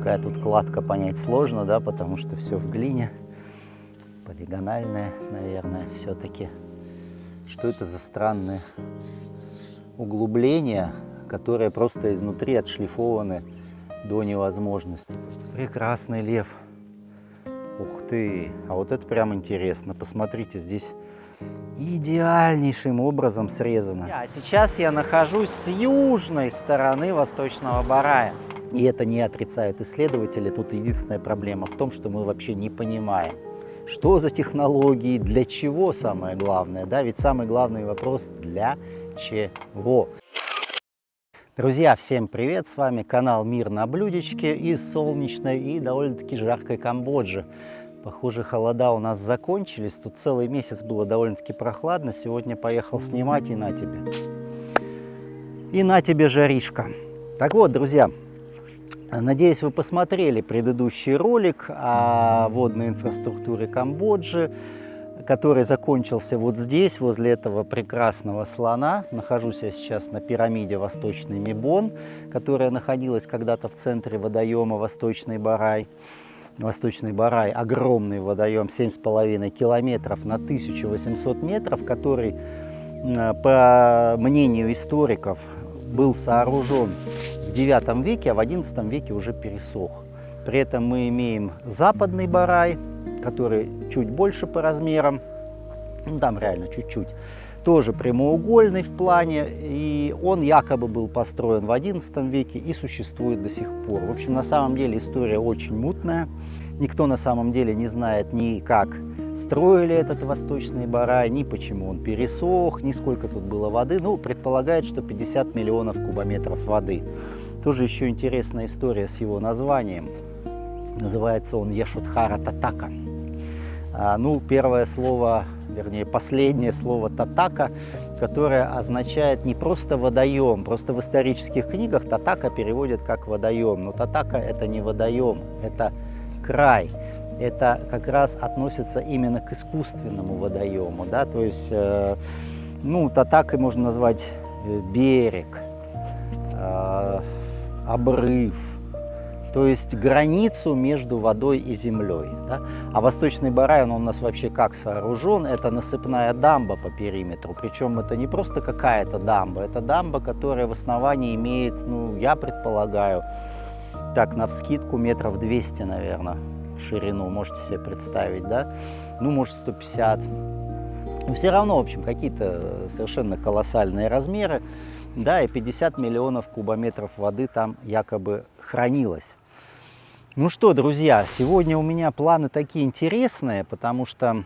Какая тут кладка, понять сложно, да, потому что все в глине. Полигональная, наверное, все-таки. Что это за странные углубления, которые просто изнутри отшлифованы до невозможности. Прекрасный лев. Ух ты, а вот это прям интересно. Посмотрите, здесь идеальнейшим образом срезано. А сейчас я нахожусь с южной стороны Восточного Барая. И это не отрицают исследователи. Тут единственная проблема в том, что мы вообще не понимаем, что за технологии, для чего самое главное. Да? Ведь самый главный вопрос – для чего? Друзья, всем привет! С вами канал Мир на блюдечке из солнечной и довольно-таки жаркой Камбоджи. Похоже, холода у нас закончились. Тут целый месяц было довольно-таки прохладно. Сегодня поехал снимать, и на тебе. И на тебе жаришка. Так вот, друзья, надеюсь, вы посмотрели предыдущий ролик о водной инфраструктуре Камбоджи, который закончился вот здесь, возле этого прекрасного слона. Нахожусь я сейчас на пирамиде Восточный Мебон, которая находилась когда-то в центре водоема Восточный Барай. Восточный Барай – огромный водоем, 7,5 километров на 1800 метров, который, по мнению историков, был сооружен в 9 веке, а в 11 веке уже пересох. При этом мы имеем Западный Барай, который чуть больше по размерам, ну, там реально чуть-чуть, тоже прямоугольный в плане, и он якобы был построен в 11 веке и существует до сих пор. В общем, на самом деле история очень мутная. Никто на самом деле не знает ни как строили этот Восточный Барай, ни почему он пересох, ни сколько тут было воды. Ну, предполагают, что 50 миллионов кубометров воды. Тоже еще интересная история с его названием. Называется он Яшотхара Татака. Ну, первое слово, вернее, последнее слово Татака, которое означает не просто водоем. Просто в исторических книгах Татака переводят как водоем. Но Татака – это не водоем, это край. Это как раз относится именно к искусственному водоему. Да? То есть, ну, Татакой можно назвать берег, обрыв. То есть границу между водой и землей. Да? А Восточный Барай, он у нас вообще как сооружен? Это насыпная дамба по периметру. Причем это не просто какая-то дамба, это дамба, которая в основании имеет, ну, я предполагаю, так, навскидку метров 200, наверное, в ширину, можете себе представить, да? Ну, может, 150. Но все равно, в общем, какие-то совершенно колоссальные размеры. Да, и 50 миллионов кубометров воды там якобы хранилось. Ну что, друзья, сегодня у меня планы такие интересные, потому что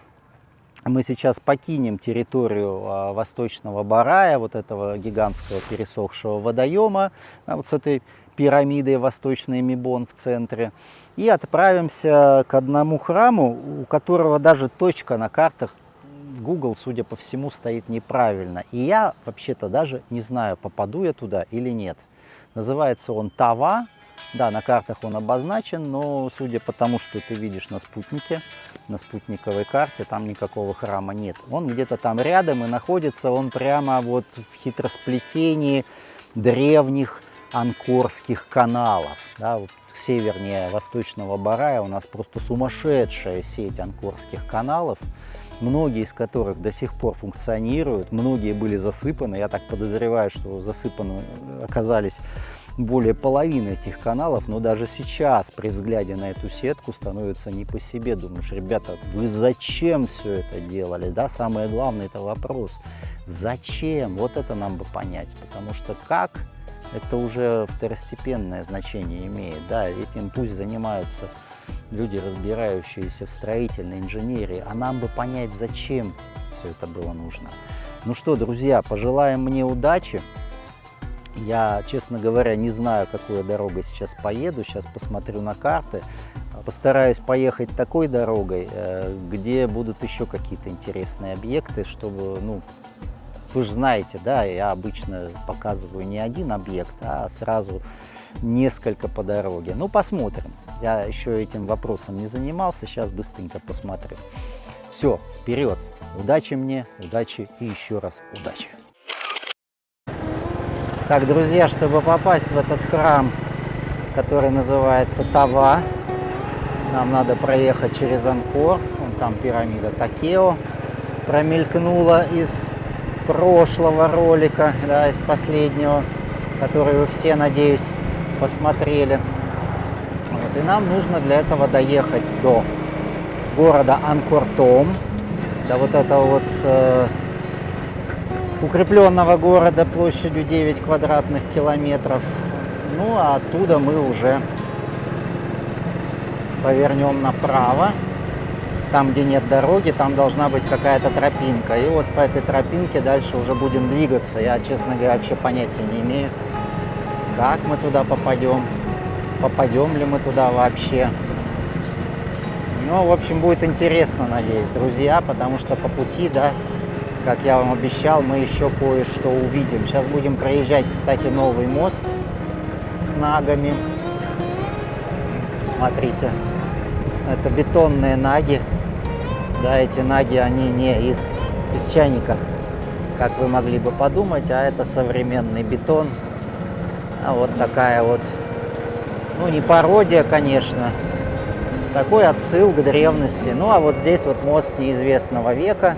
мы сейчас покинем территорию Восточного Барая, вот этого гигантского пересохшего водоема, вот с этой пирамидой Восточный Мебон в центре, и отправимся к одному храму, у которого даже точка на картах Google, судя по всему, стоит неправильно. И я вообще-то даже не знаю, попаду я туда или нет. Называется он Тава. Да, на картах он обозначен, но судя по тому, что ты видишь на спутнике, на спутниковой карте, там никакого храма нет. Он где-то там рядом, и находится он прямо вот в хитросплетении древних анкорских каналов. Да, вот севернее Восточного Барая у нас просто сумасшедшая сеть анкорских каналов, многие из которых до сих пор функционируют, многие были засыпаны. Я так подозреваю, что засыпаны оказались более половины этих каналов, но даже сейчас при взгляде на эту сетку становится не по себе. Думаешь, ребята, вы зачем все это делали? Да? Самое главное, это вопрос, зачем? Вот это нам бы понять, потому что как, это уже второстепенное значение имеет. Да? Этим пусть занимаются люди, разбирающиеся в строительной инженерии, а нам бы понять, зачем все это было нужно. Ну что, друзья, пожелаем мне удачи. Я, честно говоря, не знаю, какой дорогой сейчас поеду. Сейчас посмотрю на карты. Постараюсь поехать такой дорогой, где будут еще какие-то интересные объекты, чтобы, ну, вы же знаете, да, я обычно показываю не один объект, а сразу несколько по дороге. Ну, посмотрим. Я еще этим вопросом не занимался, сейчас быстренько посмотрю. Все, вперед. Удачи мне, удачи и еще раз удачи. Так, друзья, чтобы попасть в этот храм который называется Тава. Нам надо проехать через Анкор. Вон там пирамида Такео промелькнула из прошлого ролика, да, из последнего, который вы все, надеюсь, посмотрели. Вот. И нам нужно для этого доехать до города Анкор-Том, до вот этого вот укрепленного города площадью 9 квадратных километров. Ну а оттуда мы уже повернем направо. Там, где нет дороги, там должна быть какая-то тропинка. И вот по этой тропинке дальше уже будем двигаться. Я, честно говоря, вообще понятия не имею, как мы туда попадем, попадем ли мы туда вообще. Ну, в общем, будет интересно, надеюсь, друзья, потому что по пути, да, как я вам обещал, мы еще кое-что увидим. Сейчас будем проезжать, кстати, новый мост с нагами. Смотрите, это бетонные наги. Да, эти наги, они не из песчаника, как вы могли бы подумать, а это современный бетон. А вот такая вот, ну, не пародия, конечно, такой отсыл к древности. Ну, а вот здесь вот мост неизвестного века,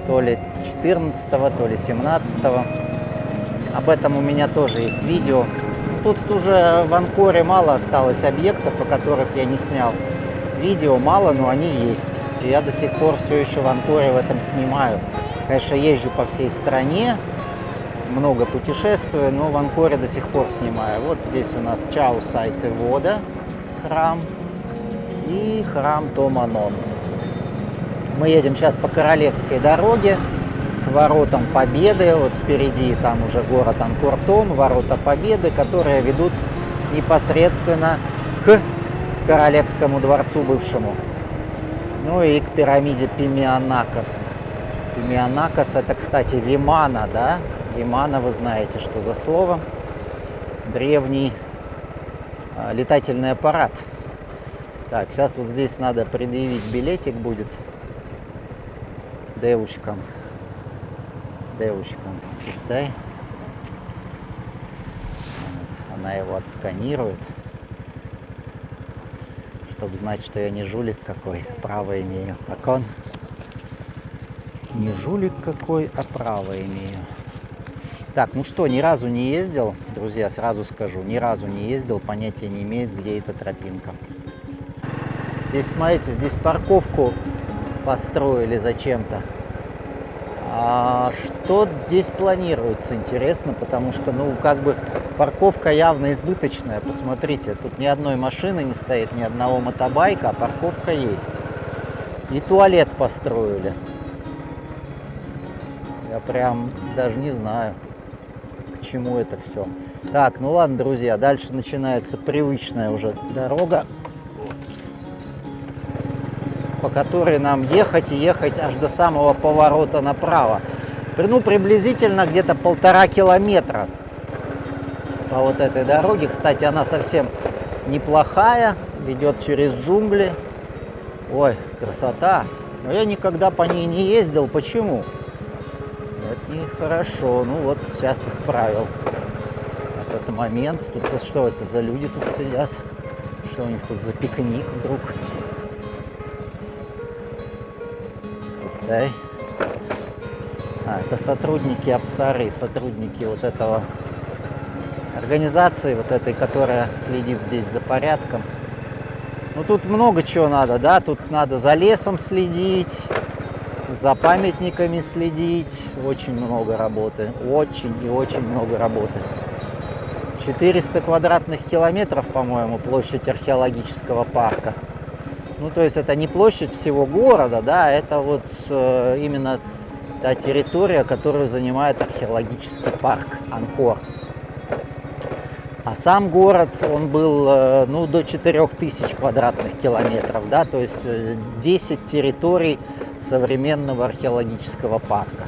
то ли 14-го, то ли 17-го. Об этом у меня тоже есть видео. Тут уже в Анкоре мало осталось объектов, о которых я не снял видео, мало, но они есть. И я до сих пор все еще в Анкоре в этом снимаю. Конечно, езжу по всей стране, много путешествую, но в Анкоре до сих пор снимаю. Вот здесь у нас Чау Сайты Вода, храм, и храм Томанон. Мы едем сейчас по Королевской дороге к воротам Победы. Вот впереди там уже город Анкор-Том, ворота Победы, которые ведут непосредственно к Королевскому дворцу бывшему. Ну и к пирамиде Пимианакос. Пимианакос — это, кстати, Вимана, да? Вимана, вы знаете, что за слово. Древний летательный аппарат. Так, сейчас вот здесь надо предъявить билетик будет девушкам. Свистай. Вот, она его отсканирует, чтобы знать, что я не жулик какой, право имею. Так он не жулик какой, а право имею. Так, ну что, ни разу не ездил, друзья, сразу скажу, ни разу не ездил, понятия не имеет, где эта тропинка. Здесь, смотрите, здесь парковку построили зачем-то. А что здесь планируется, интересно, потому что, ну, как бы парковка явно избыточная. Посмотрите, тут ни одной машины не стоит, ни одного мотобайка, а парковка есть. И туалет построили. Я прям даже не знаю, к чему это все. Так, ну ладно, друзья, дальше начинается привычная уже дорога, по которой нам ехать и ехать аж до самого поворота направо. Ну, приблизительно где-то 1,5 километра по вот этой дороге. Кстати, она совсем неплохая, ведет через джунгли. Ой, красота. Но я никогда по ней не ездил. Почему? Это нехорошо. Ну вот, сейчас исправил этот момент. Тут вот что это за люди тут сидят? Что у них тут за пикник вдруг? Состай. Это сотрудники Апсары, сотрудники вот этого организации, вот этой, которая следит здесь за порядком. Ну тут много чего надо, да, тут надо за лесом следить, за памятниками следить, очень много работы, очень и очень много работы. 400 квадратных километров, по-моему, площадь археологического парка. Ну то есть это не площадь всего города, да, это вот именно та территория, которую занимает археологический парк Анкор. А сам город, он был, ну, до 4000 квадратных километров, да, то есть 10 территорий современного археологического парка.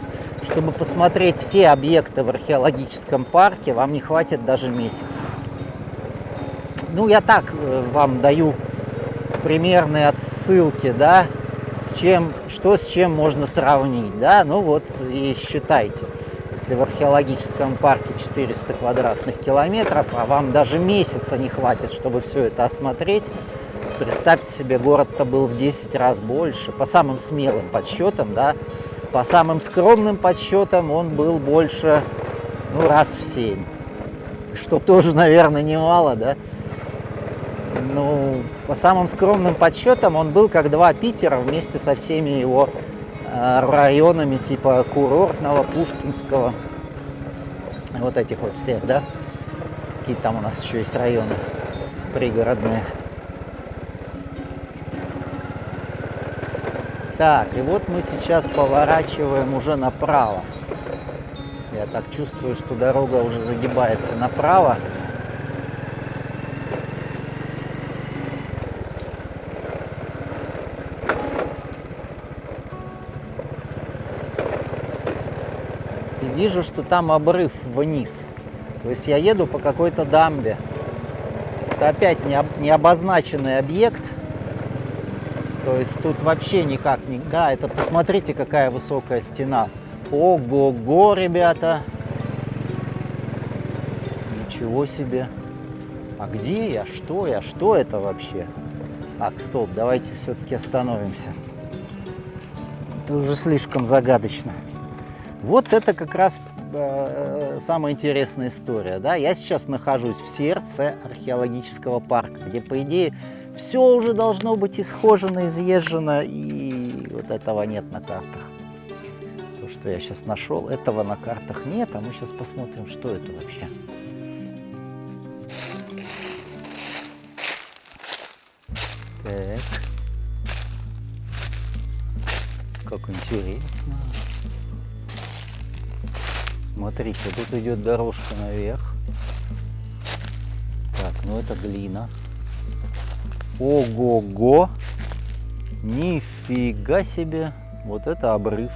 Чтобы посмотреть все объекты в археологическом парке, вам не хватит даже месяца. Ну, я так вам даю примерные отсылки, да, с чем можно сравнить, да, ну вот и считайте. Если в археологическом парке 400 квадратных километров, а вам даже месяца не хватит, чтобы все это осмотреть, представьте себе, город-то был в 10 раз больше. По самым смелым подсчетам, да, по самым скромным подсчетам он был больше, ну, раз в 7. Что тоже, наверное, немало, да. Ну, по самым скромным подсчетам он был как 2 Питера вместе со всеми его районами типа Курортного, Пушкинского, вот этих вот всех, да. Какие там у нас еще есть районы пригородные. Так, и вот мы сейчас поворачиваем уже направо. Я так чувствую, что дорога уже загибается направо. И вижу, что там обрыв вниз. То есть я еду по какой-то дамбе. Это опять не обозначенный объект. То есть тут вообще никак не... Да, это посмотрите, какая высокая стена. Ого-го, ребята. Ничего себе. А где я? Что я? Что это вообще? Так, стоп, давайте все-таки остановимся. Это уже слишком загадочно. Вот это как раз самая интересная история. Да? Я сейчас нахожусь в сердце археологического парка, где, по идее, все уже должно быть исхожено, изъезжено, и вот этого нет на картах. То, что я сейчас нашел, этого на картах нет, а мы сейчас посмотрим, что это вообще. Так. Как интересно. Смотрите, тут идет дорожка наверх. Так, ну это глина. Ого-го! Нифига себе! Вот это обрыв.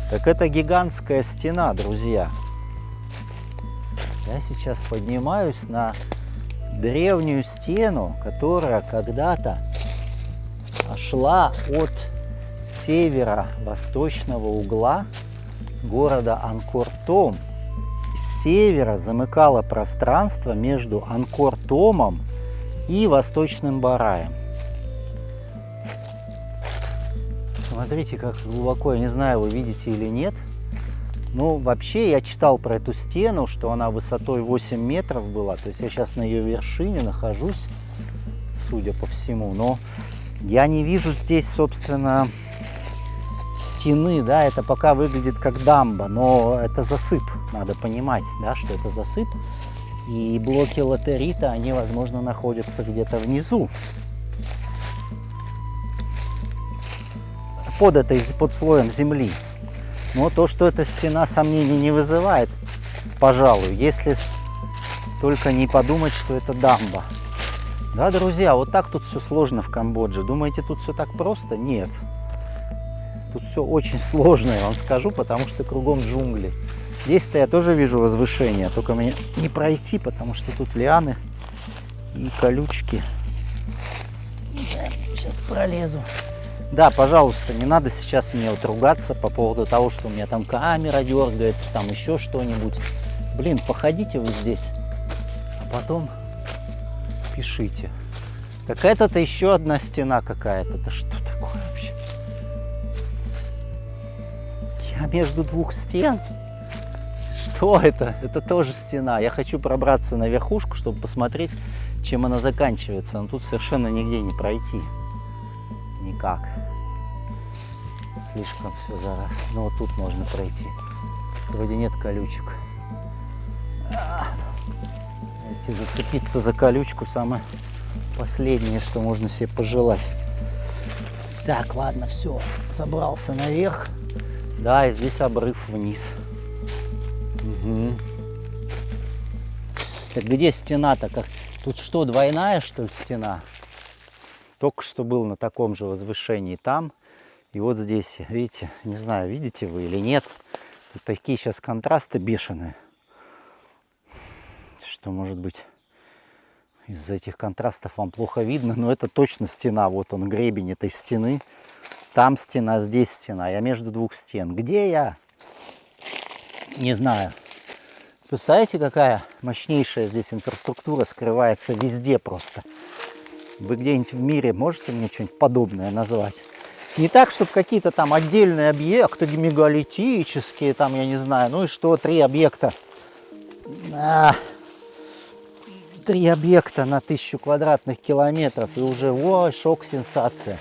Так это гигантская стена, друзья. Я сейчас поднимаюсь на древнюю стену, которая когда-то шла от северо-восточного угла города Анкор-Том. С севера замыкала пространство между Анкор-Томом и Восточным Бараем. Смотрите, как глубоко, я не знаю, вы видите или нет. Ну, вообще, я читал про эту стену, что она высотой 8 метров была. То есть я сейчас на ее вершине нахожусь, судя по всему. Но я не вижу здесь, собственно, стены, да, это пока выглядит как дамба, но это засып, надо понимать, да, что это засып. И блоки латерита, они, возможно, находятся где-то внизу. Под слоем земли. Но то, что эта стена, сомнений не вызывает, пожалуй, если только не подумать, что это дамба. Да, друзья, вот так тут все сложно в Камбодже. Думаете, тут все так просто? Нет. Тут все очень сложно, я вам скажу, потому что кругом джунгли. Здесь-то я тоже вижу возвышение, только мне не пройти, потому что тут лианы и колючки. Сейчас пролезу. Да, пожалуйста, не надо сейчас мне вот ругаться по поводу того, что у меня там камера дергается, там еще что-нибудь. Блин, походите вы здесь, а потом пишите. Так это-то еще одна стена какая-то. Это что такое вообще? Я между двух стен? Что это? Это тоже стена. Я хочу пробраться на верхушку, чтобы посмотреть, чем она заканчивается. Но тут совершенно нигде не пройти. Никак. Слишком все зараз. Но вот тут можно пройти. Вроде нет колючек. Эти зацепиться за колючку самое последнее, что можно себе пожелать. Так, ладно, все. Собрался наверх. Да, и здесь обрыв вниз. Угу. Так где стена-то? Как? Тут что, двойная, что ли, стена? Только что был на таком же возвышении там. И вот здесь, видите, не знаю, видите вы или нет. Тут такие сейчас контрасты бешеные. Что, может быть, из-за этих контрастов вам плохо видно. Но это точно стена. Вот он, гребень этой стены. Там стена, здесь стена. Я между двух стен. Где я? Не знаю. Представляете, какая мощнейшая здесь инфраструктура скрывается везде просто. Вы где-нибудь в мире можете мне что-нибудь подобное назвать? Не так, чтобы какие-то там отдельные объекты мегалитические, там, я не знаю, ну и что, 3 объекта. 3 объекта на 1000 квадратных километров, и уже, ой, шок, сенсация.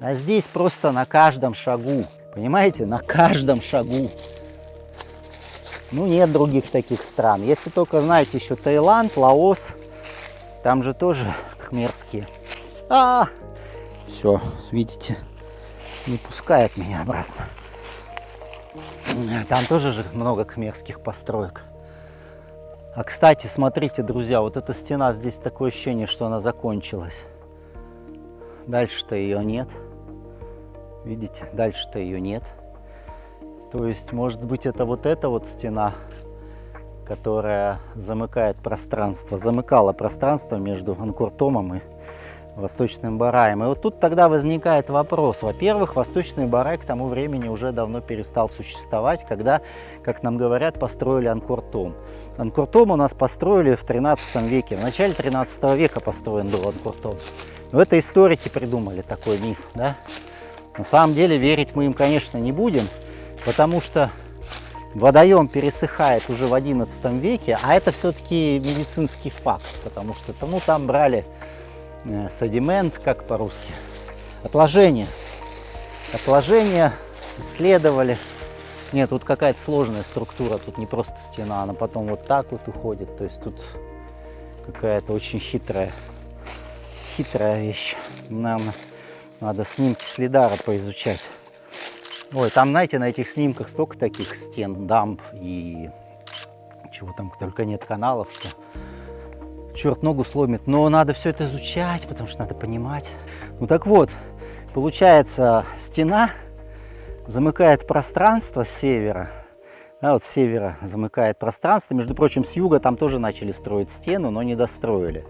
А здесь просто на каждом шагу, понимаете, на каждом шагу. Ну, нет других таких стран. Если только, знаете, еще Таиланд, Лаос, там же тоже кхмерские. Все, видите, не пускает меня обратно. Там тоже же много кхмерских построек. А, кстати, смотрите, друзья, вот эта стена, здесь такое ощущение, что она закончилась. Дальше-то ее нет. Видите, дальше-то ее нет. То есть, может быть, это вот стена, которая замыкает пространство, замыкала пространство между Анкор-Томом и Восточным Бараем. И вот тут тогда возникает вопрос. Во-первых, Восточный Барай к тому времени уже давно перестал существовать, когда, как нам говорят, построили Анкор-Том. Анкор-Том у нас построили в 13 веке. В начале 13 века построен был Анкор-Том. Но это историки придумали такой миф, да? На самом деле верить мы им, конечно, не будем, потому что водоем пересыхает уже в 11 веке, а это все-таки медицинский факт, потому что там брали седимент, как по-русски, отложения, исследовали. Нет, тут какая-то сложная структура, тут не просто стена, она потом вот так вот уходит, то есть тут какая-то очень хитрая вещь. Нам надо снимки с лидара поизучать. Ой, там, знаете, на этих снимках столько таких стен, дамб и чего там только нет, каналов, что черт ногу сломит. Но надо все это изучать, потому что надо понимать. Ну так вот, получается, стена замыкает пространство с севера. Да, вот с севера замыкает пространство. Между прочим, с юга там тоже начали строить стену, но не достроили.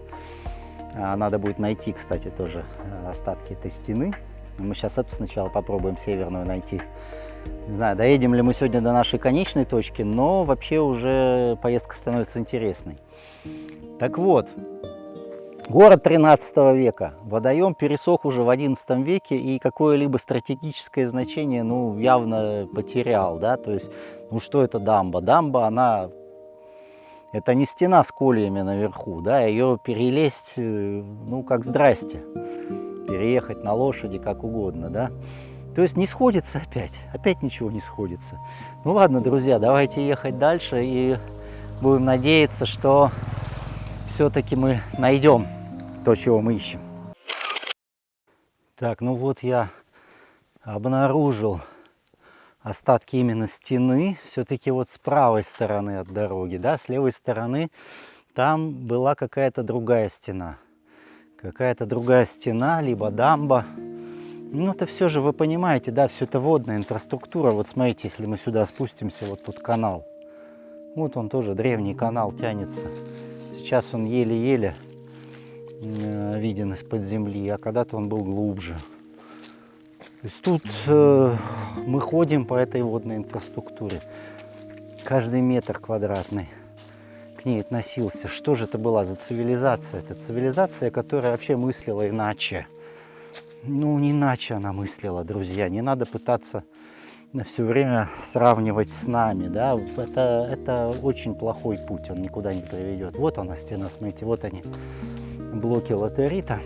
Надо будет найти, кстати, тоже остатки этой стены. Мы сейчас эту сначала попробуем северную найти. Не знаю, доедем ли мы сегодня до нашей конечной точки, но вообще уже поездка становится интересной. Так вот, город 13 века. Водоем пересох уже в 11 веке и какое-либо стратегическое значение, ну, явно потерял, да. То есть, ну, что это дамба? Дамба, она... Это не стена с кольями наверху, да, ее перелезть, ну, как здрасте. Переехать на лошади, как угодно, да. То есть не сходится опять ничего не сходится. Ну ладно, друзья, давайте ехать дальше и будем надеяться, что все-таки мы найдем то, чего мы ищем. Так, ну вот я обнаружил остатки именно стены, все-таки вот с правой стороны от дороги, да, с левой стороны там была какая-то другая стена. Какая-то другая стена, либо дамба. Ну, это все же, вы понимаете, да, все это водная инфраструктура. Вот смотрите, если мы сюда спустимся, вот тут канал. Вот он тоже, древний канал тянется. Сейчас он еле-еле виден из-под земли, а когда-то он был глубже. То есть тут мы ходим по этой водной инфраструктуре. Каждый метр квадратный к ней относился. Что же это была за цивилизация? Это цивилизация, которая вообще мыслила иначе. Ну, не иначе она мыслила, друзья. Не надо пытаться все время сравнивать с нами, да. Это очень плохой путь, он никуда не приведет. Вот она стена, смотрите, вот они, блоки латерита.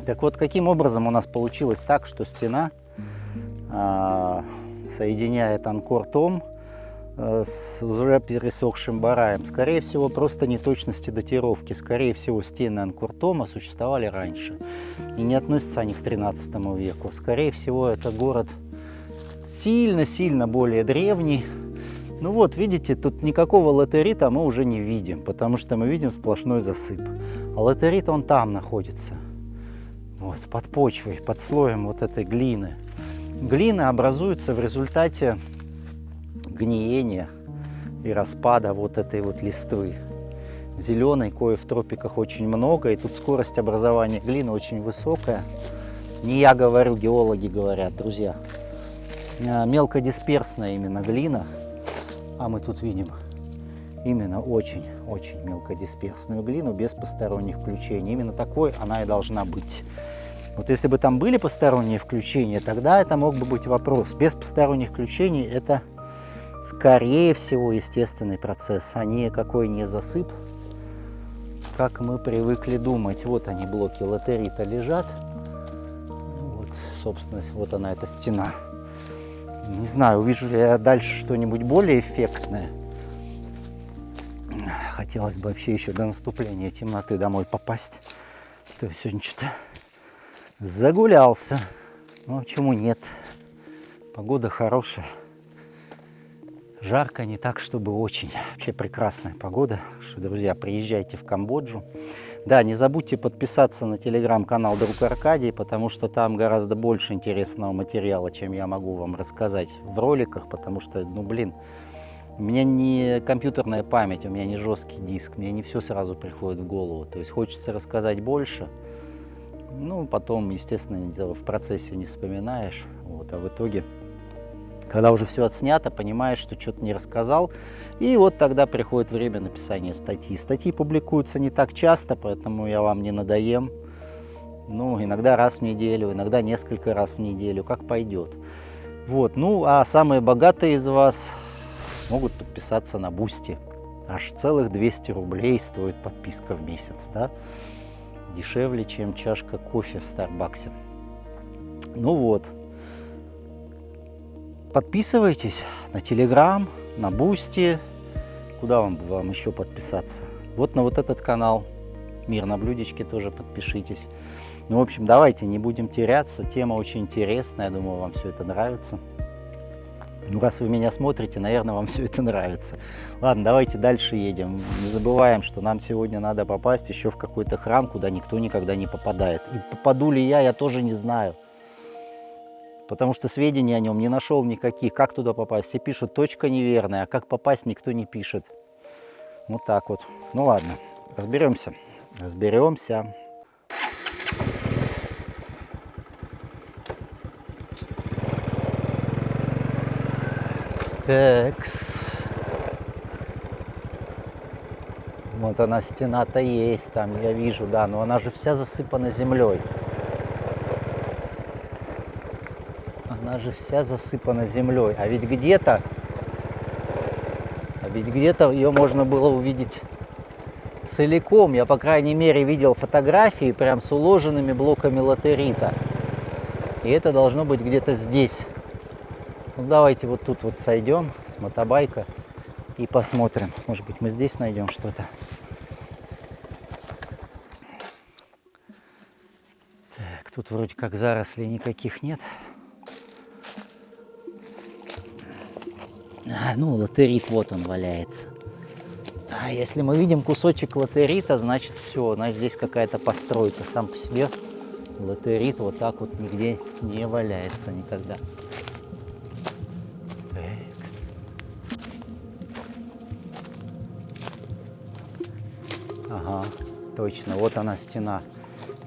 Так вот, каким образом у нас получилось так, что стена соединяет Анкор-Том с уже пересохшим Бараем? Скорее всего, просто неточности датировки. Скорее всего, стены Анкор-Тома существовали раньше. И не относятся они к 13 веку. Скорее всего, это город сильно-сильно более древний. Ну вот, видите, тут никакого латерита мы уже не видим, потому что мы видим сплошной засып. А латерит, он там находится. Вот, под почвой, под слоем вот этой глины. Глина образуется в результате гниения и распада вот этой вот листвы зеленой, кое в тропиках очень много, и тут скорость образования глины очень высокая. Не я говорю, геологи говорят, друзья. Мелкодисперсная именно глина. А мы тут видим именно очень-очень мелкодисперсную глину без посторонних включений. Именно такой она и должна быть. Вот если бы там были посторонние включения, тогда это мог бы быть вопрос. Без посторонних включений это, скорее всего, естественный процесс, а никакой не засып, как мы привыкли думать. Вот они, блоки латерита, лежат. Вот, собственно, вот она, эта стена. Не знаю, увижу ли я дальше что-нибудь более эффектное. Хотелось бы вообще еще до наступления темноты домой попасть. То есть сегодня что-то загулялся. Ну, почему нет? Погода хорошая. Жарко, не так, чтобы очень. Вообще прекрасная погода. Что, друзья, приезжайте в Камбоджу. Да, не забудьте подписаться на телеграм-канал Друг Аркадий, потому что там гораздо больше интересного материала, чем я могу вам рассказать в роликах, потому что, ну, блин, у меня не компьютерная память, у меня не жесткий диск, мне не все сразу приходит в голову. То есть хочется рассказать больше. Ну, потом, естественно, в процессе не вспоминаешь. Вот, а в итоге, когда уже все отснято, понимаешь, что что-то не рассказал. И вот тогда приходит время написания статьи. Статьи публикуются не так часто, поэтому я вам не надоем. Ну, иногда раз в неделю, иногда несколько раз в неделю, как пойдет. Вот, ну, а самые богатые из вас могут подписаться на Бусти. Аж целых 200 рублей стоит подписка в месяц, да? Дешевле, чем чашка кофе в Старбаксе. Ну вот. Подписывайтесь на Телеграм, на Бусти. Куда вам еще подписаться? Вот на вот этот канал «Мир на блюдечке» тоже подпишитесь. Ну, в общем, давайте не будем теряться. Тема очень интересная. Я думаю, вам все это нравится. Ну, раз вы меня смотрите, наверное, вам все это нравится. Ладно, давайте дальше едем. Не забываем, что нам сегодня надо попасть еще в какой-то храм, куда никто никогда не попадает. И попаду ли я тоже не знаю. Потому что сведений о нем не нашел никаких. Как туда попасть? Все пишут, точка неверная, а как попасть, никто не пишет. Вот так вот. Ну ладно, разберемся. Разберемся. Такс. Вот она, стена-то есть там, я вижу, да, но она же вся засыпана землей. Она же вся засыпана землей. А ведь где-то ее можно было увидеть целиком. Я, по крайней мере, видел фотографии прям с уложенными блоками латерита. И это должно быть где-то здесь. Ну, давайте вот тут вот сойдем с мотобайка и посмотрим. Может быть, мы здесь найдем что-то. Так, тут вроде как зарослей никаких нет. Ну, латерит, вот он валяется. А если мы видим кусочек латерита, значит все, значит здесь какая-то постройка. Сам по себе латерит вот так вот нигде не валяется никогда. Ага, точно, вот она стена.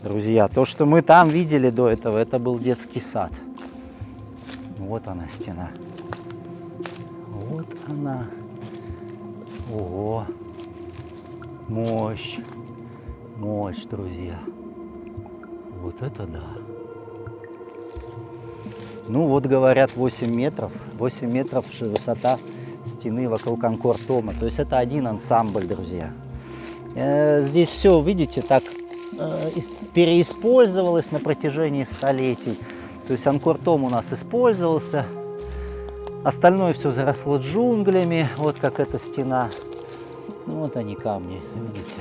Друзья, то, что мы там видели до этого, это был детский сад. Вот она стена. Вот она. Ого. Мощь. Мощь, друзья. Вот это да. Ну вот говорят 8 метров. 8 метров высота стены вокруг Анкор-Тома. То есть это один ансамбль, друзья. Здесь все, видите, так переиспользовалось на протяжении столетий. То есть Анкор-Том у нас использовался. Остальное все заросло джунглями. Вот как эта стена. Ну, вот они камни, видите.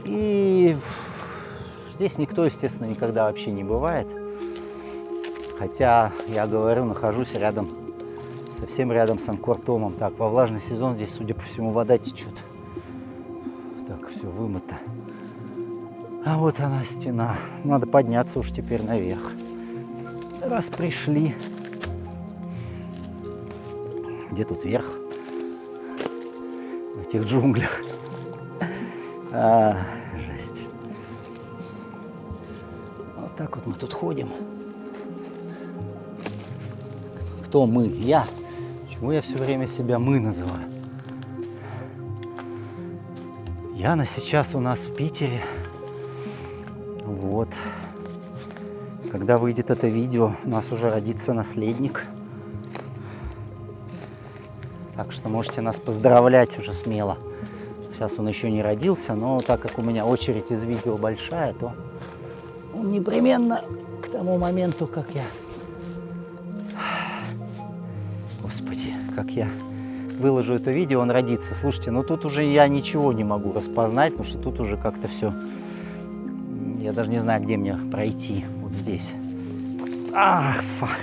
И здесь никто, естественно, никогда вообще не бывает. Хотя, я говорю, нахожусь рядом, совсем рядом с Анкор-Томом. Так, во влажный сезон здесь, судя по всему, вода течет. Так, все вымыто. А вот она стена. Надо подняться уж теперь наверх. Раз пришли. Где тут верх? В этих джунглях. Жесть. Вот так вот мы тут ходим. Кто мы? Я. Почему я все время себя мы называю? Яна сейчас у нас в Питере. Вот. Когда выйдет это видео, у нас уже родится наследник. Так что можете нас поздравлять уже смело. Сейчас он еще не родился, но так как у меня очередь из видео большая, то он непременно к тому моменту, как я... Господи, как я выложу это видео, он родится. Слушайте, ну тут уже я ничего не могу распознать, потому что тут уже как-то все... Я даже не знаю, где мне пройти. Вот здесь. Ах, фак.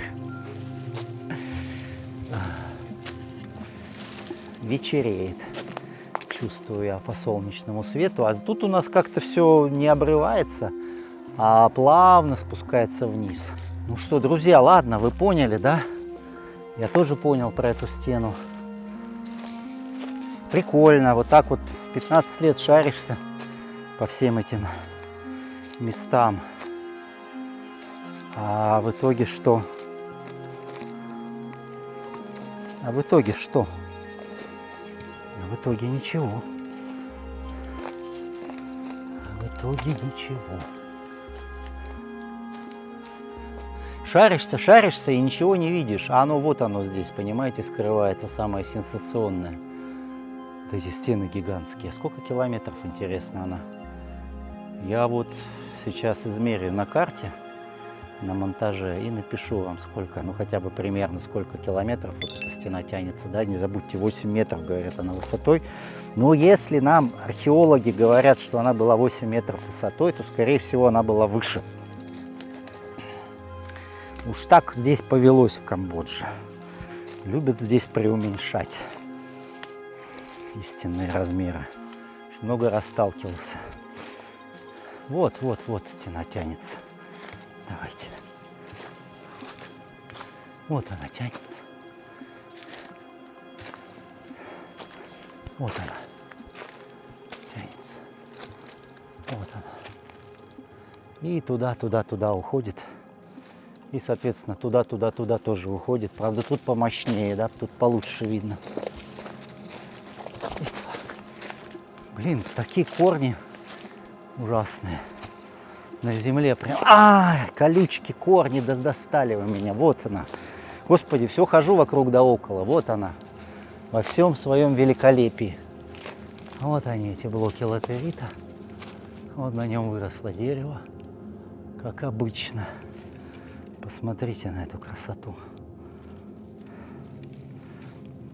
Вечереет. Чувствую я по солнечному свету. А тут у нас как-то все не обрывается, а плавно спускается вниз. Ну что, друзья, ладно, вы поняли, да? Я тоже понял про эту стену. Прикольно. Вот так вот 15 лет шаришься по всем этим местам. А в итоге что? А в итоге что? В итоге ничего. В итоге ничего. Шаришься, шаришься и ничего не видишь. А оно вот оно здесь, понимаете, скрывается самое сенсационное. Вот эти стены гигантские. Сколько километров, интересно, она? Я вот сейчас измерю на карте, на монтаже и напишу вам сколько, ну хотя бы примерно сколько километров вот эта стена тянется, да, не забудьте, 8 метров, говорят, она высотой. Но если нам археологи говорят, что она была 8 метров высотой, то скорее всего она была выше. Уж так здесь повелось в Камбодже. Любят здесь преуменьшать истинные размеры. Много раз сталкивался. Вот, вот, вот стена тянется. Давайте. Вот она тянется. Вот она тянется. Вот она. И туда, туда, туда уходит. И, соответственно, туда, туда, туда тоже уходит. Правда, тут помощнее, да, тут получше видно. Итак. Блин, такие корни ужасные. На земле прям... колючки, корни достали вы меня. Вот она. Господи, все хожу вокруг да около. Вот она. Во всем своем великолепии. Вот они, эти блоки латерита. Вот на нем выросло дерево. Как обычно. Посмотрите на эту красоту.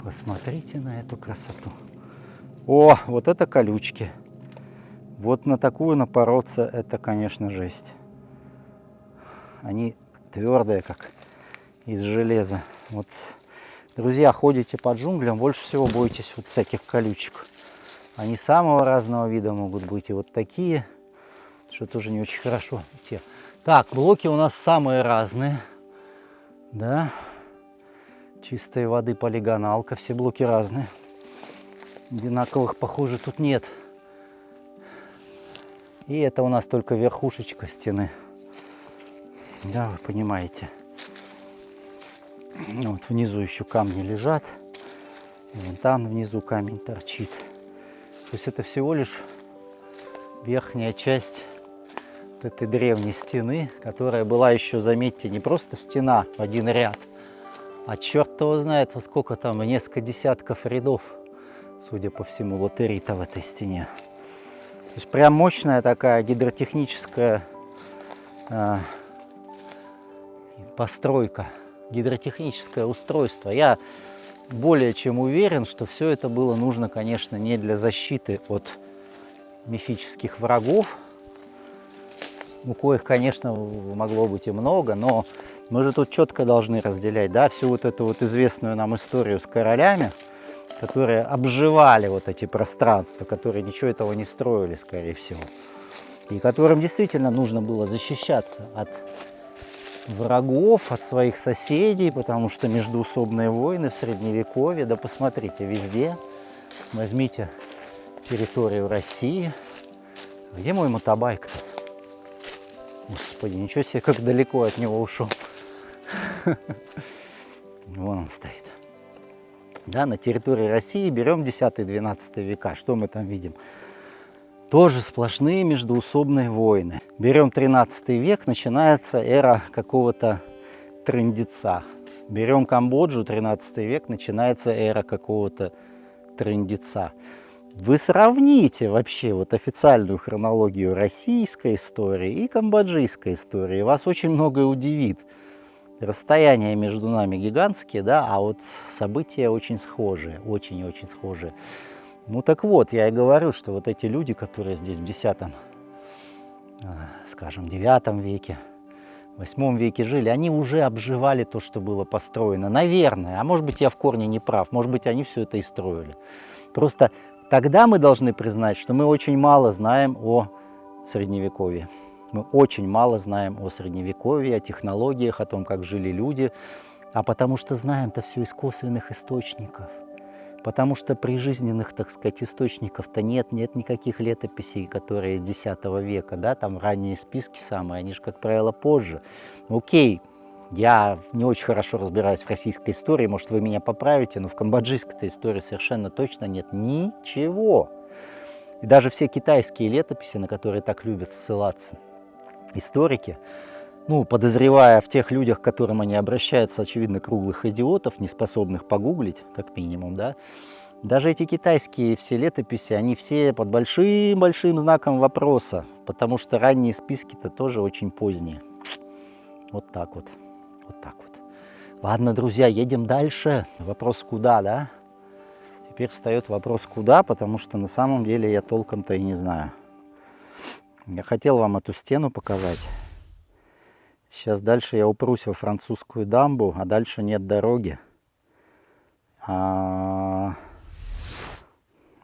Посмотрите на эту красоту. О, вот это колючки. Вот на такую напороться, это, конечно, жесть. Они твердые, как из железа. Вот, друзья, ходите по джунглям, больше всего бойтесь вот всяких колючек. Они самого разного вида могут быть. И вот такие, что тоже не очень хорошо. Так, блоки у нас самые разные. Да. Чистой воды полигоналка. Все блоки разные. Одинаковых, похоже, тут нет. И это у нас только верхушечка стены. Да, вы понимаете. Вот внизу еще камни лежат. И вон там внизу камень торчит. То есть это всего лишь верхняя часть вот этой древней стены, которая была еще, заметьте, не просто стена в один ряд, а черт его знает, во сколько там, несколько десятков рядов, судя по всему, латерита в этой стене. То есть прям мощная такая гидротехническая постройка, гидротехническое устройство. Я более чем уверен, что все это было нужно, конечно, не для защиты от мифических врагов, у коих, конечно, могло быть и много, но мы же тут четко должны разделять, да, всю вот эту вот известную нам историю с королями, которые обживали вот эти пространства, которые ничего этого не строили, скорее всего, и которым действительно нужно было защищаться от врагов, от своих соседей, потому что междоусобные войны в Средневековье, да посмотрите, везде. Возьмите территорию России. Где мой мотобайк-то? Господи, ничего себе, как далеко от него ушел. Вон он стоит. Да, на территории России берем 10-12 века. Что мы там видим? Тоже сплошные междоусобные войны. Берем 13 век, начинается эра какого-то трындеца. Берем Камбоджу, 13 век, начинается эра какого-то трындеца. Вы сравните вообще вот официальную хронологию российской истории и камбоджийской истории. Вас очень многое удивит. Расстояния между нами гигантские, да, а вот события очень схожие, очень-очень схожие. Ну так вот, я и говорю, что вот эти люди, которые здесь в 10, скажем, 9 веке, 8 веке жили, они уже обживали то, что было построено. Наверное, а может быть я в корне не прав, может быть они все это и строили. Просто тогда мы должны признать, что мы очень мало знаем о Средневековье. Мы очень мало знаем о Средневековье, о технологиях, о том, как жили люди, а потому что знаем-то все из косвенных источников. Потому что прижизненных, так сказать, источников-то нет никаких летописей, которые из X века, да, там ранние списки самые, они же, как правило, позже. Окей, я не очень хорошо разбираюсь в российской истории, может, вы меня поправите, но в камбоджийской истории совершенно точно нет ничего. И даже все китайские летописи, на которые так любят ссылаться историки, ну, подозревая в тех людях, к которым они обращаются, очевидно, круглых идиотов, не способных погуглить, как минимум, да, даже эти китайские все летописи, они все под большим-большим знаком вопроса, потому что ранние списки-то тоже очень поздние. Вот так вот, вот так вот. Ладно, друзья, едем дальше. Вопрос куда, да? Теперь встает вопрос куда, потому что на самом деле я толком-то и не знаю. Я хотел вам эту стену показать. Сейчас дальше я упрусь во французскую дамбу, а дальше нет дороги. А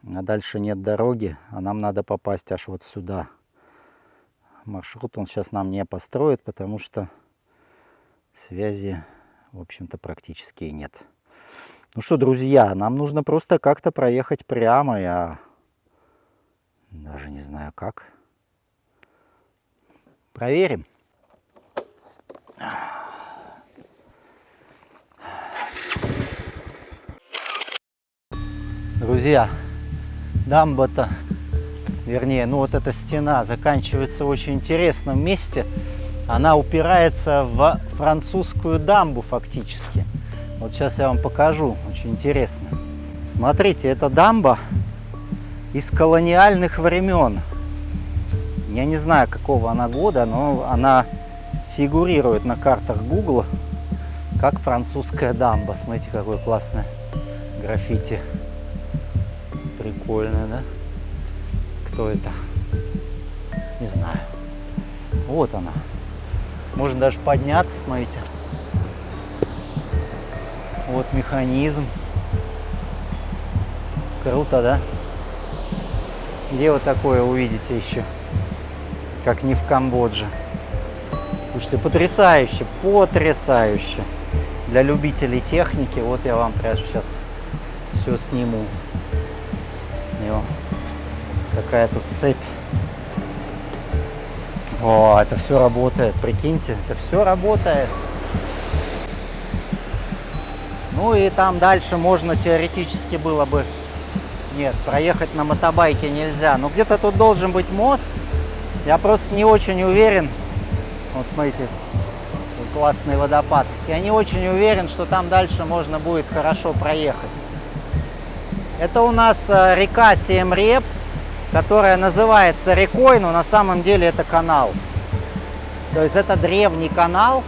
дальше нет дороги, а нам надо попасть аж вот сюда. Маршрут он сейчас нам не построит, потому что связи, в общем-то, практически нет. Ну что, друзья, нам нужно просто как-то проехать прямо. Я даже не знаю как. Проверим. Друзья, дамба-то, вернее, ну вот эта стена заканчивается в очень интересном месте. Она упирается в французскую дамбу фактически. Вот сейчас я вам покажу, очень интересно. Смотрите, это дамба из колониальных времен. Я не знаю, какого она года, но она фигурирует на картах Гугла как французская дамба. Смотрите, какое классное граффити. Прикольно, да? Кто это? Не знаю. Вот она. Можно даже подняться, смотрите. Вот механизм. Круто, да? Где вы такое увидите еще? Как не в Камбодже. Слушайте, потрясающе, потрясающе. Для любителей техники, вот я вам прямо сейчас все сниму. Какая тут цепь. О, это все работает, прикиньте, это все работает. Ну и там дальше можно теоретически было бы... Нет, проехать на мотобайке нельзя. Но где-то тут должен быть мост. Я просто не очень уверен. Вот смотрите, классный водопад. Я не очень уверен, что там дальше можно будет хорошо проехать. Это у нас река Сием-Риап, которая называется рекой, но на самом деле это канал. То есть это древний канал.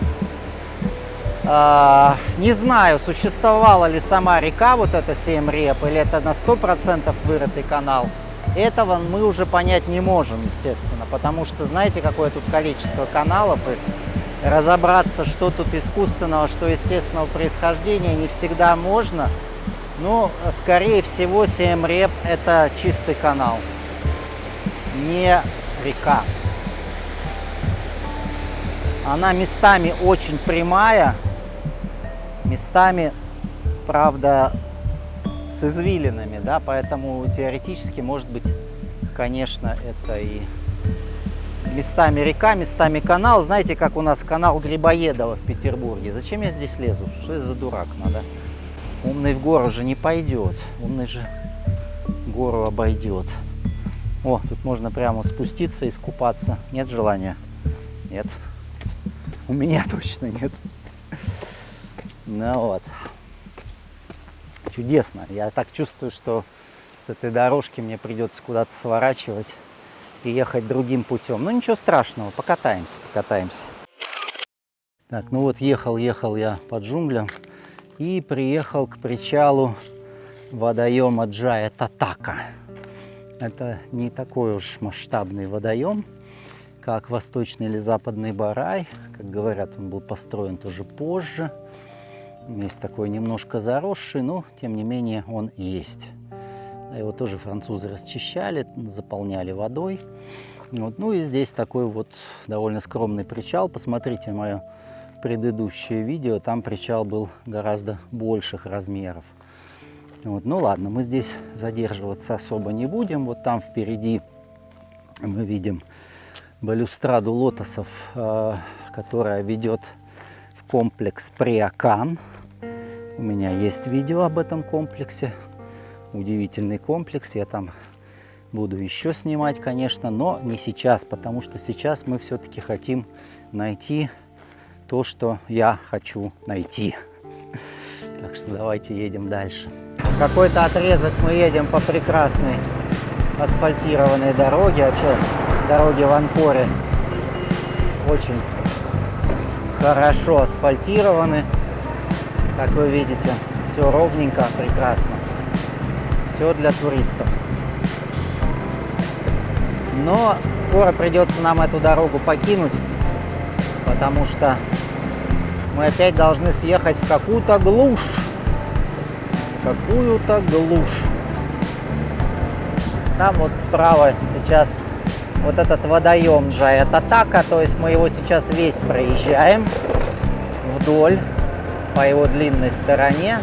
Не знаю, существовала ли сама река, вот эта Сием-Риап, или это на 100% вырытый канал. Этого мы уже понять не можем, естественно, потому что знаете, какое тут количество каналов, и разобраться, что тут искусственного, что естественного происхождения, не всегда можно. Но, скорее всего, Сием-Риап это чистый канал, не река. Она местами очень прямая, местами, правда, с извилинами, да, поэтому теоретически, может быть, конечно, это и местами река, местами канал. Знаете, как у нас канал Грибоедова в Петербурге? Зачем я здесь лезу? Что я за дурак? Надо Умный в гору же не пойдет. Умный же гору обойдет. О, тут можно прямо вот спуститься и искупаться. Нет желания? Нет. У меня точно нет. Ну вот. Чудесно. Я так чувствую, что с этой дорожки мне придется куда-то сворачивать и ехать другим путем. Ну ничего страшного, покатаемся. Так, ну вот ехал я по джунглям и приехал к причалу водоема Джая-Татака. Это не такой уж масштабный водоем, как Восточный или Западный Барай. Как говорят, он был построен тоже позже. Есть такой немножко заросший, но тем не менее он есть. Его тоже французы расчищали, заполняли водой. Вот. Ну и здесь такой вот довольно скромный причал. Посмотрите мое предыдущее видео, там причал был гораздо больших размеров. Вот. Ну ладно, мы здесь задерживаться особо не будем. Вот там впереди мы видим балюстраду лотосов, которая ведет в комплекс Приакан. У меня есть видео об этом комплексе. Удивительный комплекс. Я там буду еще снимать, конечно, но не сейчас, потому что сейчас мы все-таки хотим найти то, что я хочу найти. Так что давайте едем дальше. Какой-то отрезок мы едем по прекрасной асфальтированной дороге. Вообще дороги в Анкоре очень хорошо асфальтированы. Как вы видите, все ровненько, прекрасно. Все для туристов. Но скоро придется нам эту дорогу покинуть, потому что мы опять должны съехать в какую-то глушь. Там вот справа сейчас вот этот водоем Джая-Татака, то есть мы его сейчас весь проезжаем вдоль по его длинной стороне.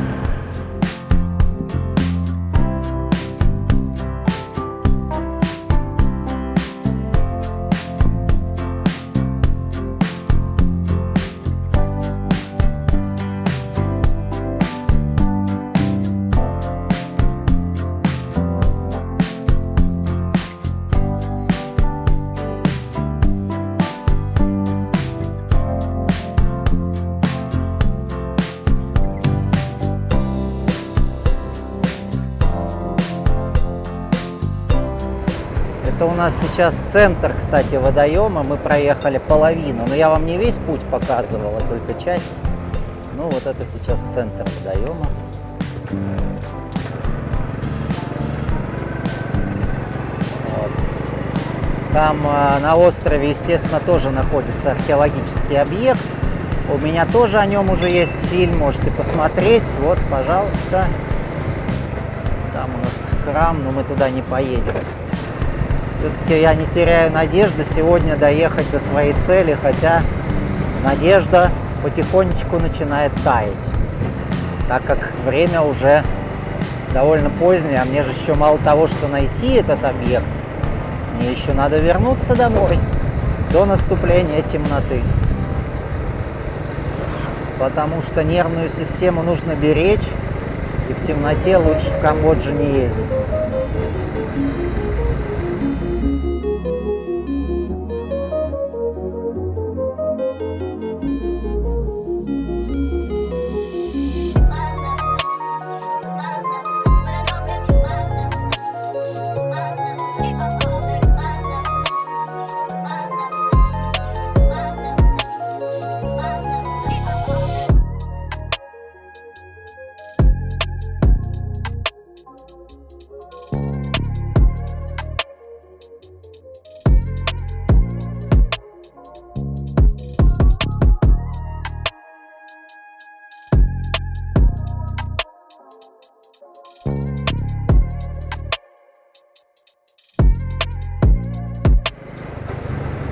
Это у нас сейчас центр, кстати, водоема. Мы проехали половину, но я вам не весь путь показывала, только часть. Ну вот это сейчас центр водоема. Вот. Там на острове, естественно, тоже находится археологический объект. У меня тоже о нем уже есть фильм, можете посмотреть. Вот, пожалуйста. Там у нас храм, но мы туда не поедем. Все-таки я не теряю надежды сегодня доехать до своей цели, хотя надежда потихонечку начинает таять, так как время уже довольно позднее, а мне же еще мало того, что найти этот объект, мне еще надо вернуться домой до наступления темноты, потому что нервную систему нужно беречь, и в темноте лучше в Камбоджу не ездить.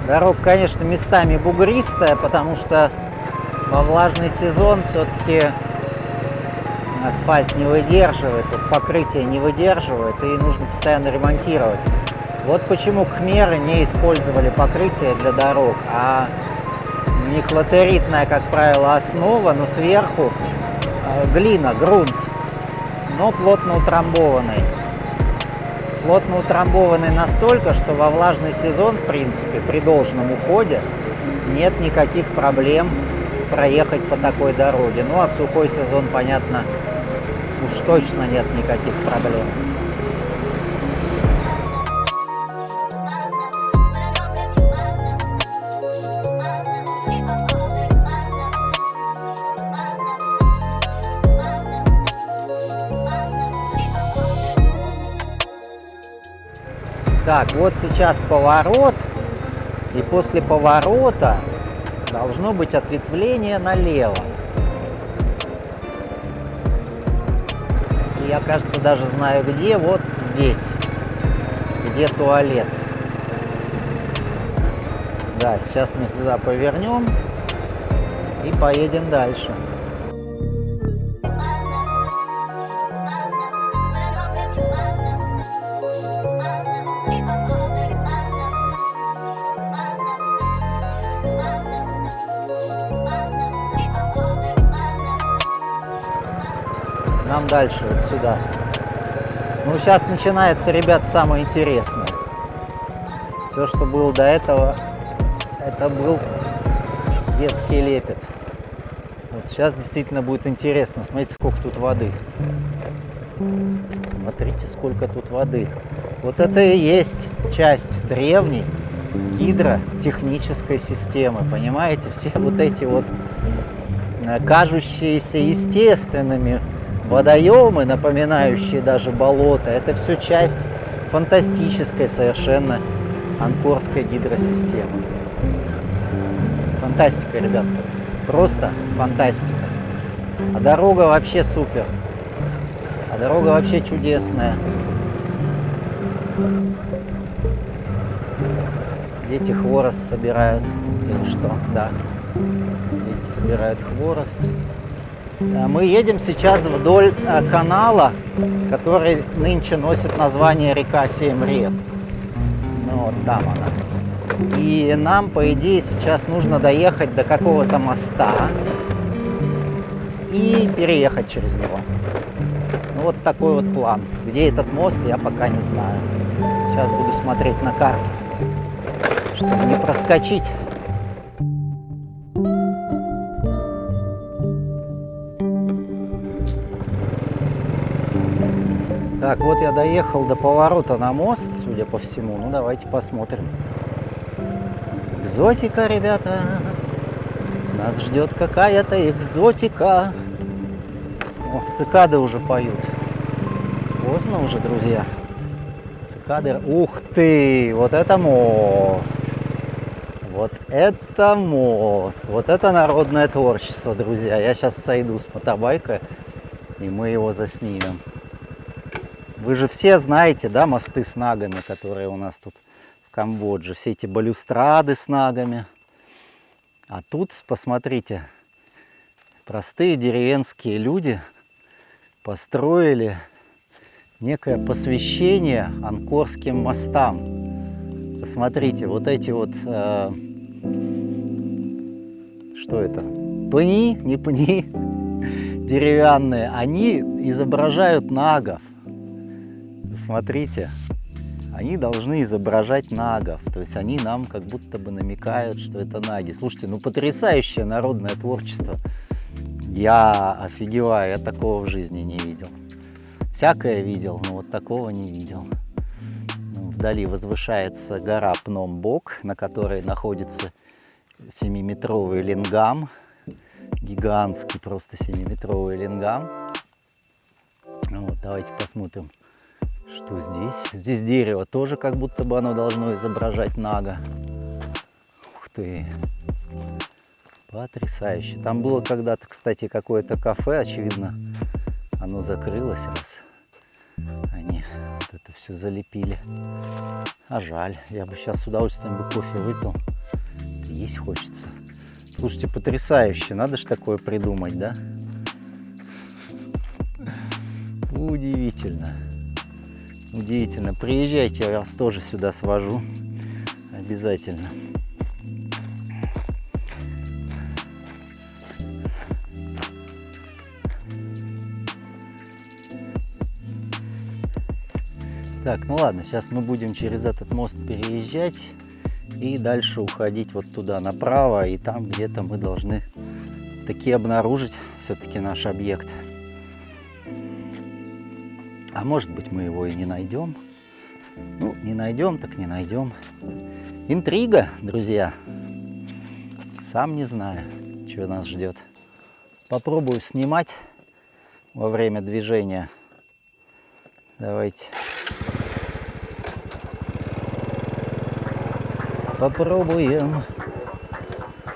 Дорога, конечно, местами бугристая, потому что во влажный сезон все-таки асфальт не выдерживает, покрытие не выдерживает, и нужно постоянно ремонтировать. Вот почему кхмеры не использовали покрытие для дорог, а не клатеритная, как правило, основа, но сверху глина, грунт. но плотно утрамбованный. Плотно утрамбованный настолько, что во влажный сезон, в принципе, при должном уходе, нет никаких проблем проехать по такой дороге. Ну а в сухой сезон, понятно, уж точно нет никаких проблем. Так, вот сейчас поворот, и после поворота должно быть ответвление налево. И я, кажется, даже знаю где, вот здесь, где туалет. Да, сейчас мы сюда повернем и поедем дальше. Нам дальше, вот сюда. Ну, сейчас начинается, ребят, самое интересное. Все, что было до этого, это был детский лепет. Вот сейчас действительно будет интересно. Смотрите, сколько тут воды. Смотрите, сколько тут воды. Вот это и есть часть древней гидротехнической системы. Понимаете? Все вот эти вот кажущиеся естественными водоемы, напоминающие даже болото, это все часть фантастической совершенно Анкорской гидросистемы. Фантастика, ребят. Просто фантастика. А дорога вообще супер. А дорога вообще чудесная. Дети хворост собирают. Или что? Да. Дети собирают хворост. Мы едем сейчас вдоль канала, который нынче носит название река Семь рек. Ну вот там она. И нам, по идее, сейчас нужно доехать до какого-то моста и переехать через него. Ну вот такой вот план. Где этот мост, я пока не знаю. Сейчас буду смотреть на карту, чтобы не проскочить. Так, вот я доехал до поворота на мост, судя по всему. Ну, давайте посмотрим. Экзотика, ребята. Нас ждет какая-то экзотика. О, цикады уже поют. Поздно уже, друзья. Цикады. Ух ты! Вот это мост! Вот это мост! Вот это народное творчество, друзья. Я сейчас сойду с мотобайка, и мы его заснимем. Вы же все знаете, да, мосты с нагами, которые у нас тут в Камбодже. Все эти балюстрады с нагами. А тут, посмотрите, простые деревенские люди построили некое посвящение анкорским мостам. Посмотрите, вот эти вот, что это, пни, не пни, деревянные, они изображают нагов. Смотрите, они должны изображать нагов, то есть они нам как будто бы намекают, что это наги. Слушайте, ну потрясающее народное творчество. Я офигеваю, я такого в жизни не видел. Всякое видел, но вот такого не видел. Вдали возвышается гора Пномбок, на которой находится 7-метровый лингам. Гигантский просто 7-метровый лингам. Вот, давайте посмотрим, что здесь. Здесь дерево тоже как будто бы оно должно изображать нага. Ух ты! Потрясающе. Там было когда-то, кстати, какое-то кафе, очевидно, оно закрылось, раз они вот это все залепили. А жаль, я бы сейчас с удовольствием бы кофе выпил. Есть хочется. Слушайте, потрясающе, надо же такое придумать, да? Удивительно. Удивительно. Приезжайте, я вас тоже сюда свожу. Обязательно. Так, ну ладно, сейчас мы будем через этот мост переезжать и дальше уходить вот туда направо, и там где-то мы должны таки обнаружить все-таки наш объект. А может быть, мы его и не найдем. Ну, не найдем, так не найдем. Интрига, друзья. Сам не знаю, что нас ждет. Попробую снимать во время движения. Давайте. Попробуем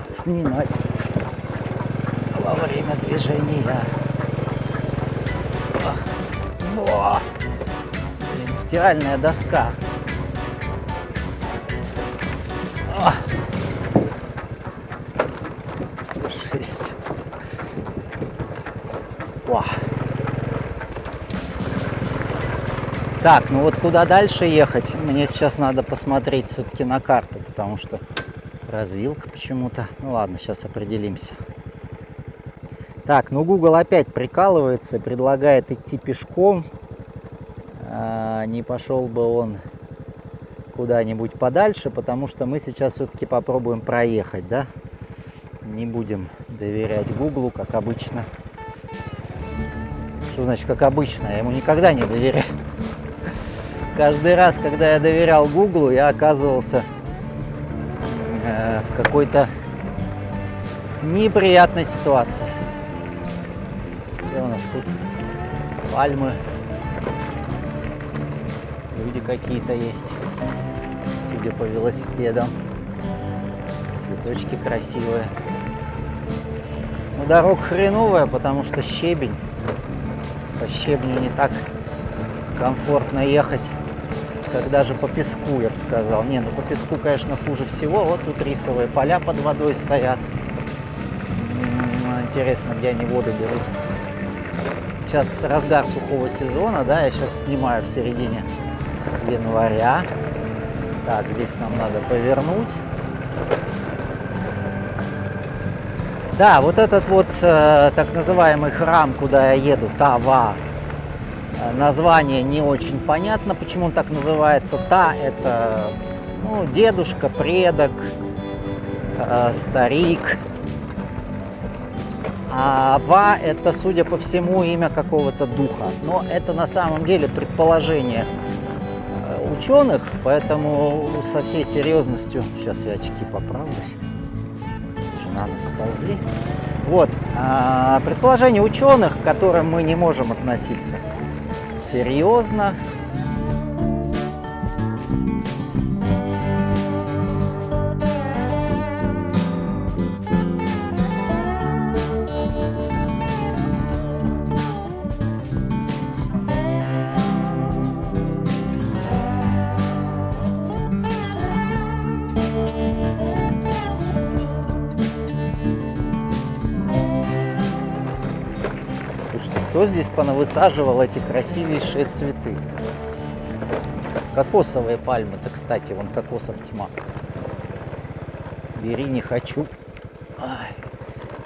снимать во время движения. О! Блин, стиральная доска. О! Жесть. О! Так, ну вот куда дальше ехать? Мне сейчас надо посмотреть все-таки на карту, потому что развилка почему-то. Ну ладно, сейчас определимся. Так, ну Google опять прикалывается, предлагает идти пешком. Не пошел бы он куда-нибудь подальше, потому что мы сейчас все-таки попробуем проехать, да? Не будем доверять Google, как обычно. Что значит как обычно? Я ему никогда не доверяю. Каждый раз, когда я доверял Google, я оказывался в какой-то неприятной ситуации. Что у нас тут? Пальмы. Люди какие-то есть, судя по велосипедам. Цветочки красивые. Но дорога хреновая, потому что щебень. По щебню не так комфортно ехать, как даже по песку, я бы сказал. Не, ну по песку, конечно, хуже всего. Вот тут рисовые поля под водой стоят. Интересно, где они воду берут. Сейчас разгар сухого сезона, да, я сейчас снимаю в середине января. Так, здесь нам надо повернуть. Да, вот этот вот так называемый храм, куда я еду, Тава. Название не очень понятно, почему он так называется. Та — это, ну, дедушка, предок, старик. А Ва — это, судя по всему, имя какого-то духа. Но это на самом деле предположение ученых, поэтому со всей серьезностью... Сейчас я очки поправлюсь. Уже на нас сползли. Вот. Предположение ученых, к которым мы не можем относиться серьезно. Слушайте, кто здесь понавысаживал эти красивейшие цветы? Кокосовые пальмы-то, кстати, вон кокосов тьма. Бери, не хочу. Ай,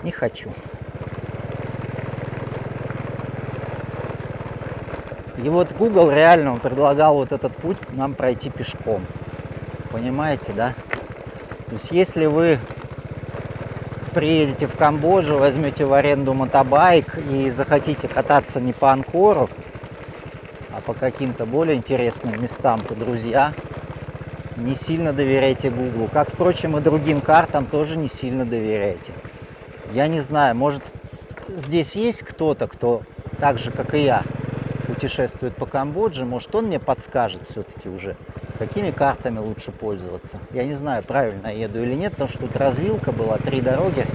не хочу. И вот Google реально, он предлагал вот этот путь нам пройти пешком. Понимаете, да? То есть если вы приедете в Камбоджу, возьмете в аренду мотобайк и захотите кататься не по Анкору, а по каким-то более интересным местам, то, друзья, не сильно доверяйте Google. Как, впрочем, и другим картам тоже не сильно доверяйте. Я не знаю, может, здесь есть кто-то, кто так же, как и я, путешествует по Камбодже, может, он мне подскажет все-таки уже, какими картами лучше пользоваться. Я не знаю, правильно я еду или нет, потому что тут развилка была, 3 дороги.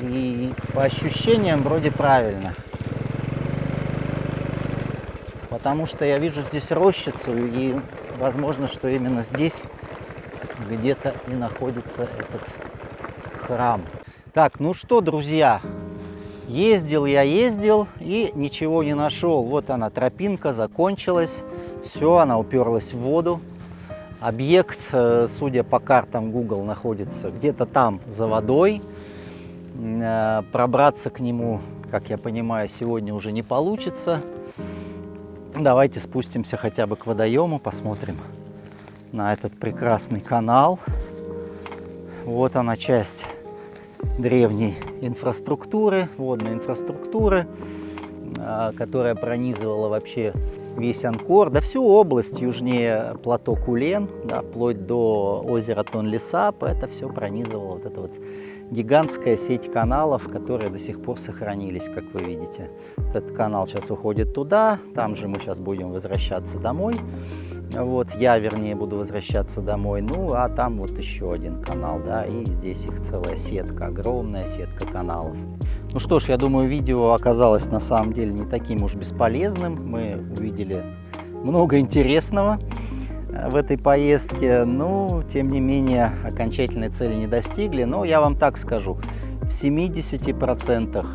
И по ощущениям вроде правильно. Потому что я вижу здесь рощицу, и возможно, что именно здесь где-то и находится этот храм. Так, ну что, друзья, ездил и ничего не нашел. Вот она, тропинка закончилась. Все, она уперлась в воду. Объект, судя по картам Google, находится где-то там за водой. Пробраться к нему, как я понимаю, сегодня уже не получится. Давайте спустимся хотя бы к водоему, посмотрим на этот прекрасный канал. Вот она, часть древней инфраструктуры, водной инфраструктуры, которая пронизывала вообще весь Анкор, да всю область южнее плато Кулен, да, вплоть до озера Тонлесап. Это все пронизывало вот эта вот гигантская сеть каналов, которые до сих пор сохранились, как вы видите. Этот канал сейчас уходит туда, там же мы сейчас будем возвращаться домой. Вот, я, вернее, буду возвращаться домой. Ну, а там вот еще один канал, да, и здесь их целая сетка, огромная сетка каналов. Ну что ж, я думаю, видео оказалось на самом деле не таким уж бесполезным. Мы увидели много интересного в этой поездке. Ну, тем не менее, окончательной цели не достигли. Но я вам так скажу, в 70%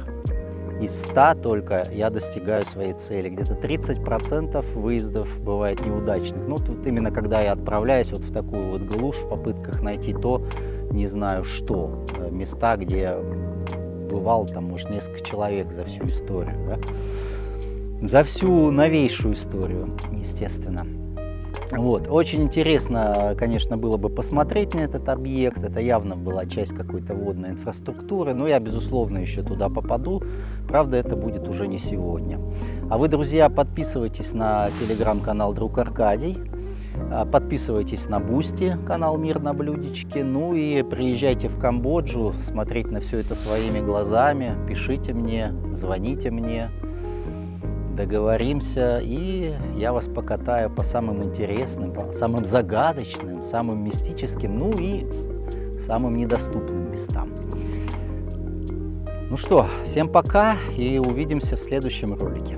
из 100 только я достигаю своей цели. Где-то 30% выездов бывает неудачных. Ну, вот именно когда я отправляюсь вот в такую вот глушь в попытках найти то, не знаю что, места, где бывало там, может, несколько человек за всю историю, да? За всю новейшую историю, естественно. Вот. Очень интересно, конечно, было бы посмотреть на этот объект. Это явно была часть какой-то водной инфраструктуры, но я, безусловно, еще туда попаду. Правда, это будет уже не сегодня. А вы, друзья, подписывайтесь на телеграм-канал «Друг Аркадий». Подписывайтесь на Бусти, канал «Мир на блюдечке». Ну и приезжайте в Камбоджу, смотреть на все это своими глазами. Пишите мне, звоните мне, договоримся, и я вас покатаю по самым интересным, по самым загадочным, самым мистическим, ну и самым недоступным местам. Ну что, всем пока и увидимся в следующем ролике.